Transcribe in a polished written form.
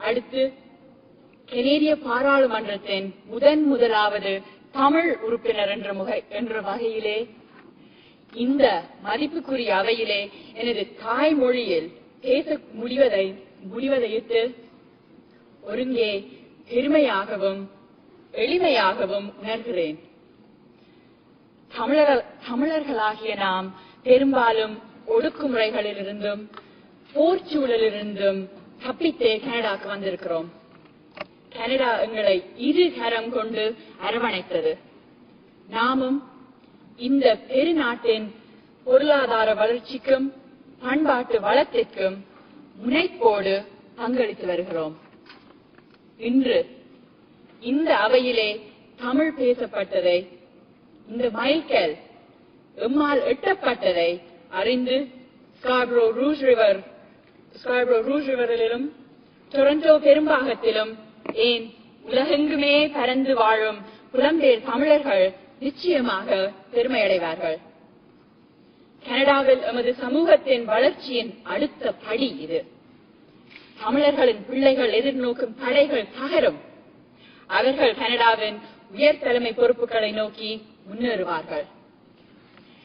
அடுத்து கனேடிய பாராளுமன்றத்தின் முதலாவது தமிழ் உறுப்பினர் என்ற வகையிலே இந்த மதிப்புக்குரிய அவையிலே எனது தாய்மொழியில் பேச முடிவதையிட்டு ஒருங்கே பெருமையாகவும் எளிமையாகவும் உணர்கிறேன். தமிழர்களாகிய நாம் பெரும்பாலும் ஒடுக்குமுறைகளிலிருந்தும் போர்ச்சூழலிலிருந்தும் தப்பித்தே கனடாக்கு வந்திருக்கிறோம். கனடா எங்களை இரு கரம் கொண்டு அரவணைத்தது. நாமும் இந்த பெருநாட்டின் பொருளாதார வளர்ச்சிக்கும் பண்பாட்டு வளத்திற்கும் முனைப்போடு பங்களித்து வருகிறோம். இன்று இந்த அவையிலே தமிழ் பேசப்பட்டதை, இந்த மைல்கல் எம்மால் எட்டப்பட்டதை அறிந்து ஸ்கார்பரோ ரூஜ் ரிவரிலும் டொரண்டோ பெரும்பாகத்திலும் ஏன் உலகெங்குமே பறந்து வாழும் புலம்பெயர் தமிழர்கள் நிச்சயமாக பெருமையடைவார்கள். கனடாவில் எமது சமூகத்தின் வளர்ச்சியின் அடுத்த படி இது. தமிழர்களின் பிள்ளைகள் எதிர்நோக்கும் தடைகள் தகரும். அவர்கள் கனடாவின் உயர் தலைமை பொறுப்புகளை நோக்கி முன்னேறுவார்கள்.